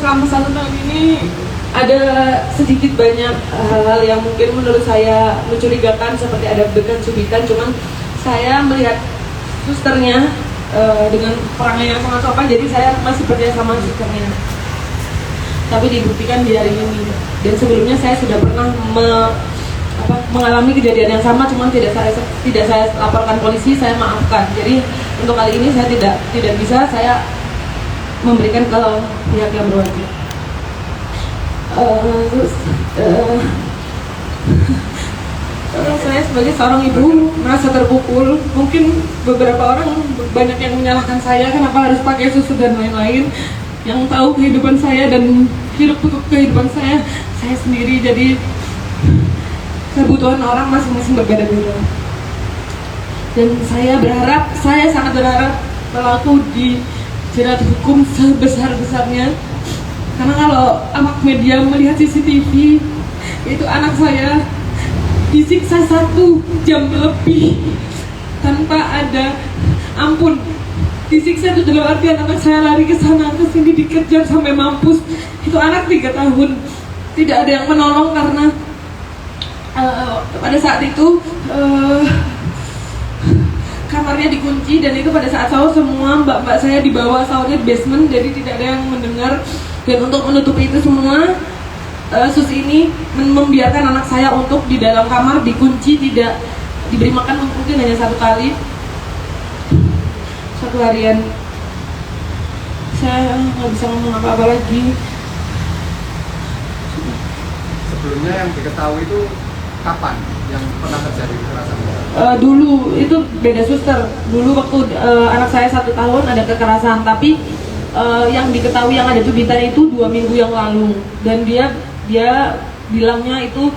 selama 1 tahun ini ada sedikit banyak hal yang mungkin menurut saya mencurigakan, seperti ada bekan subitan. Cuman saya melihat susternya dengan perangai yang sangat sopan, jadi saya masih percaya sama susternya. Tapi dibuktikan di hari ini. Dan sebelumnya saya sudah pernah mengalami kejadian yang sama, cuman tidak saya laporkan polisi, saya maafkan. Jadi untuk kali ini saya tidak bisa saya memberikan ke pihak yang berwajib. Saya sebagai seorang ibu merasa terpukul. Mungkin beberapa orang banyak yang menyalahkan saya, kenapa harus pakai susu dan lain-lain. Yang tahu kehidupan saya dan hidup kehidupan saya sendiri. Jadi kebutuhan orang masing-masing berbeda-beda. Dan saya sangat berharap pelaku dijerat hukum sebesar-besarnya. Karena kalau awak media melihat CCTV, itu anak saya disiksa 1 jam lebih tanpa ada ampun. Disiksa itu dalam artian anak saya lari ke sana ke sini, dikejar sampai mampus. Itu anak 3 tahun, tidak ada yang menolong karena pada saat itu kamarnya dikunci, dan itu pada saat sahur semua mbak-mbak saya dibawa sahurnya di basement, jadi tidak ada yang mendengar. Dan untuk menutupi itu semua, sus ini membiarkan anak saya untuk di dalam kamar dikunci, tidak diberi makan, mungkin hanya 1 kali 1 harian. Saya nggak bisa ngomong apa-apa lagi. Sebelumnya yang diketahui itu kapan yang pernah terjadi kekerasan? Dulu itu beda suster. Dulu waktu anak saya 1 tahun ada kekerasan, tapi yang diketahui yang ada subitan itu 2 minggu yang lalu. Dan dia bilangnya itu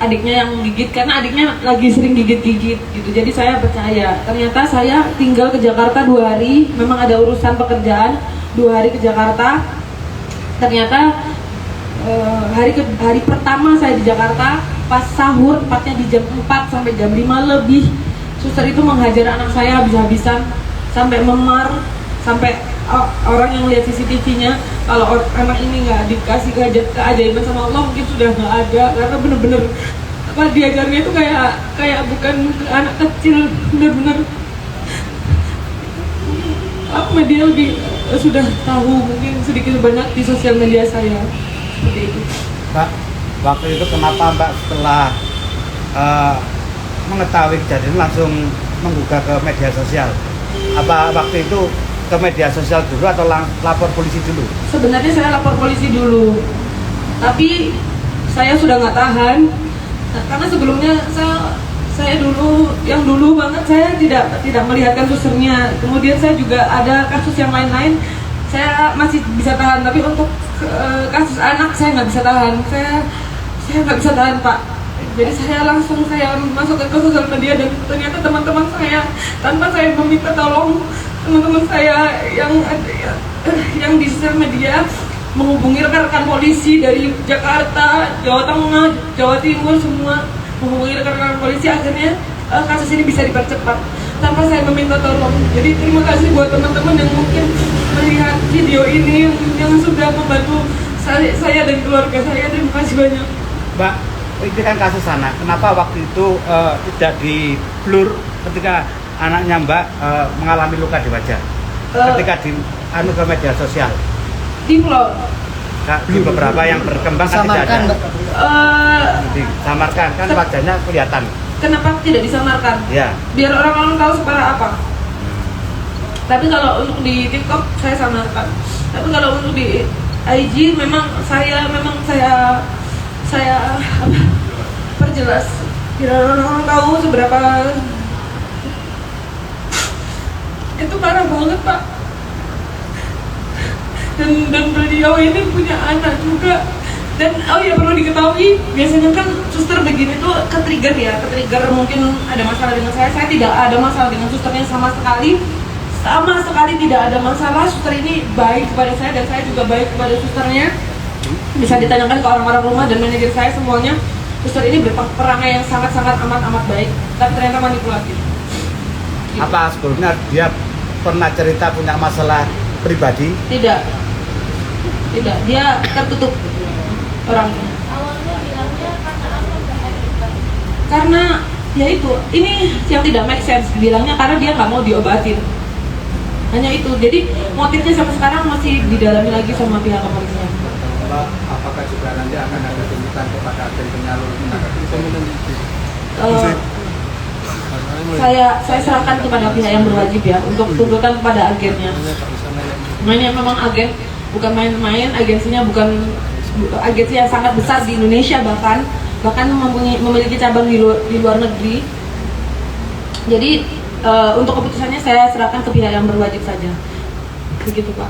adiknya yang gigit, karena adiknya lagi sering gigit-gigit gitu. Jadi saya percaya. Ternyata saya tinggal ke Jakarta 2 hari, memang ada urusan pekerjaan, 2 hari ke Jakarta. Ternyata hari pertama saya di Jakarta, pas sahur, tepatnya di jam 4 sampai jam 5 lebih, suster itu menghajar anak saya habis-habisan sampai memar, sampai orang yang lihat CCTV-nya, kalau anak ini nggak dikasih keajaiban sama Allah mungkin sudah nggak ada, karena bener-bener diajarnya itu kayak bukan anak kecil, bener-bener media sudah tahu mungkin sedikit banyak di sosial media saya seperti itu. Mbak, waktu itu kenapa Mbak setelah mengetahui kejadian langsung menggugah ke media sosial? Apa waktu itu ke media sosial dulu atau lapor polisi dulu? Sebenarnya saya lapor polisi dulu, tapi saya sudah nggak tahan. Karena sebelumnya saya dulu banget saya tidak melihatkan susternya. Kemudian saya juga ada kasus yang lain-lain, saya masih bisa tahan. Tapi untuk kasus anak saya nggak bisa tahan. Saya nggak bisa tahan, Pak. Jadi saya langsung masuk ke sosial media, dan ternyata teman-teman saya, tanpa saya meminta tolong, teman-teman saya yang di sosial media menghubungi rekan-rekan polisi dari Jakarta, Jawa Tengah, Jawa Timur, semua menghubungi rekan-rekan polisi. Akhirnya kasus ini bisa dipercepat tanpa saya meminta tolong. Jadi terima kasih buat teman-teman yang mungkin melihat video ini, yang sudah membantu saya dan keluarga saya. Terima kasih banyak. Mbak, ini kan kasus anak, kenapa waktu itu tidak di blur ketika anaknya Mbak mengalami luka di wajah ketika di ke media sosial? Di vlog. Di beberapa yang berkembang kan tidak ada. Disamarkan kan wajahnya kelihatan. Kenapa tidak disamarkan? Ya. Biar orang-orang tahu separah apa. Tapi kalau untuk di TikTok saya samarkan. Tapi kalau untuk di IG memang saya perjelas. Biar orang-orang tahu seberapa itu parah banget, Pak. Dan beliau ini punya anak juga. Dan perlu diketahui, biasanya kan suster begini tuh ke-trigger mungkin ada masalah dengan saya. Saya tidak ada masalah dengan susternya sama sekali tidak ada masalah. Suster ini baik kepada saya, dan saya juga baik kepada susternya. Bisa ditanyakan ke orang-orang rumah dan manajer saya, semuanya suster ini berperangai yang sangat-sangat amat baik, tapi ternyata manipulatif. Apa sebelumnya dia pernah cerita punya masalah pribadi? Tidak. Tidak, dia tertutup orangnya. Awalnya bilangnya karena apa Mbak Erika? Karena ya itu, ini yang tidak make sense bilangnya karena dia nggak mau diobatin. Hanya itu. Jadi motifnya sampai sekarang masih didalami lagi sama pihak kepolisian. Mbak, apakah juga nanti akan ada tuntutan kepada agen penyalur tenaga kerja? Saya serahkan kepada pihak yang berwajib ya untuk tuntutan kepada agennya. Nah, ini memang agen bukan main-main, agensinya bukan agensi yang sangat besar di Indonesia, bahkan memiliki cabang di luar negeri. Jadi untuk keputusannya saya serahkan ke pihak yang berwajib saja. Begitu Pak.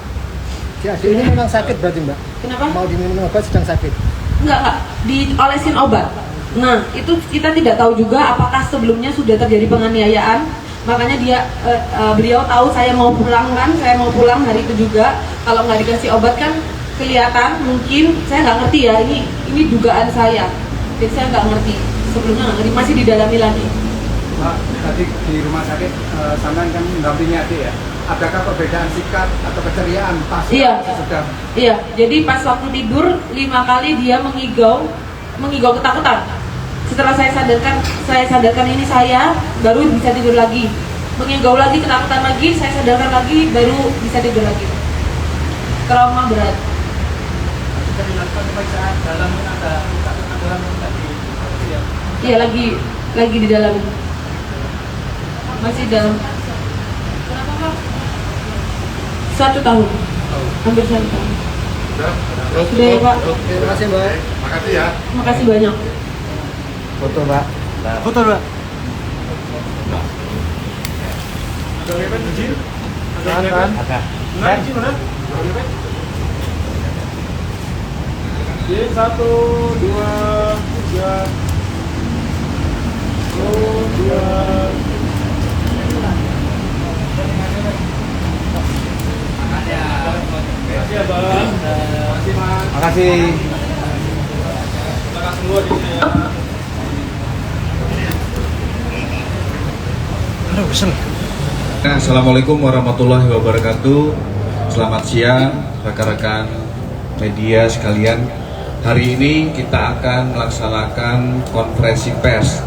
Si adik ini memang sakit berarti Mbak? Kenapa? Mau diminum obat sedang sakit? Enggak, diolesin obat. Nah, itu kita tidak tahu juga apakah sebelumnya sudah terjadi penganiayaan. Makanya beliau tahu saya mau pulang kan, saya mau pulang hari itu juga. Kalau nggak dikasih obat kan kelihatan, mungkin saya nggak ngerti ya. Ini dugaan saya. Jadi saya nggak ngerti. Sebelumnya nggak ngerti, masih didalami lagi. Mbak, tadi di rumah sakit sampean kan mendampingi adik ya. Adakah perbedaan sikap atau keceriaan pas sedang? Iya, jadi pas waktu tidur 5 kali dia mengigau ketakutan. Setelah saya sadarkan ini saya baru bisa tidur lagi. Mengigau lagi, ketakutan lagi, saya sadarkan lagi, baru bisa tidur lagi. Trauma berat. Sudah dilakukan pemeriksaan dalam ada tadi. Iya, lagi di dalam. Masih dalam. Kenapa Pak? 1 tahun. Hampir 1 tahun. Sudah ya Pak. Terima kasih Mbak. Makasih ya. Terima kasih banyak. Foto Mbak. Foto Mbak. Ada lepet izin? Kan? Ada. Nah, izin mana? Izin 1, 2, 3. 1, 2. Makasih ya Bang. Makasih Mas. Makasih. Terima kasih semua di sini ya. Assalamualaikum warahmatullahi wabarakatuh. Selamat siang rekan-rekan media sekalian. Hari ini kita akan melaksanakan konferensi pers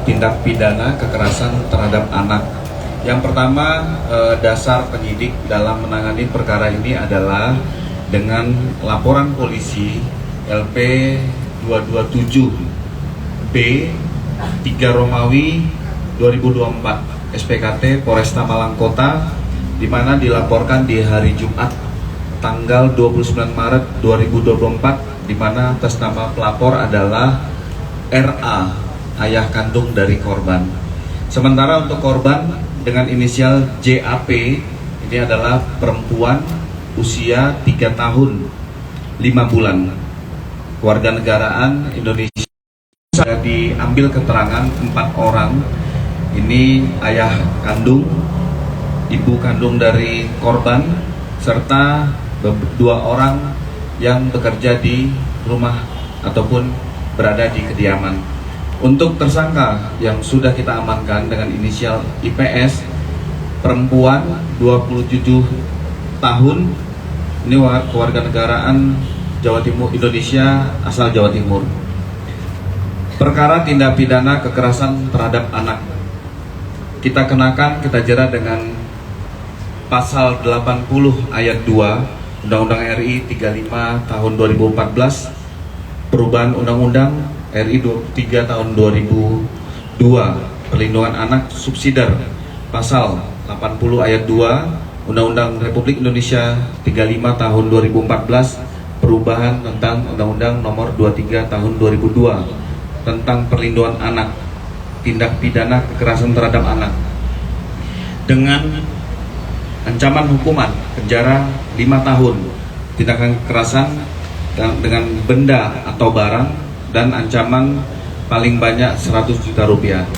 tindak pidana kekerasan terhadap anak. Yang pertama, dasar penyidik dalam menangani perkara ini adalah dengan laporan polisi LP 227B 3 Romawi 2024 SPKT Polresta Malang Kota, di mana dilaporkan di hari Jumat tanggal 29 Maret 2024, di mana atas nama pelapor adalah RA, ayah kandung dari korban. Sementara untuk korban dengan inisial JAP, ini adalah perempuan usia 3 tahun 5 bulan, kewarganegaraan Indonesia. Diambil keterangan 4 orang, ini ayah kandung, ibu kandung dari korban, serta 2 orang yang bekerja di rumah ataupun berada di kediaman. Untuk tersangka yang sudah kita amankan dengan inisial IPS, perempuan 27 tahun, ini kewarganegaraan Jawa Timur, Indonesia, asal Jawa Timur. Perkara tindak pidana kekerasan terhadap anak, kita kenakan, kita jerat dengan pasal 80 ayat 2 Undang-Undang RI 35 tahun 2014, perubahan Undang-Undang RI 23 tahun 2002, perlindungan anak subsidiar, pasal 80 ayat 2 Undang-Undang Republik Indonesia 35 tahun 2014, perubahan tentang Undang-Undang nomor 23 tahun 2002 tentang perlindungan anak, tindak pidana kekerasan terhadap anak, dengan ancaman hukuman penjara 5 tahun, tindakan kekerasan dengan benda atau barang, dan ancaman paling banyak 100 juta rupiah.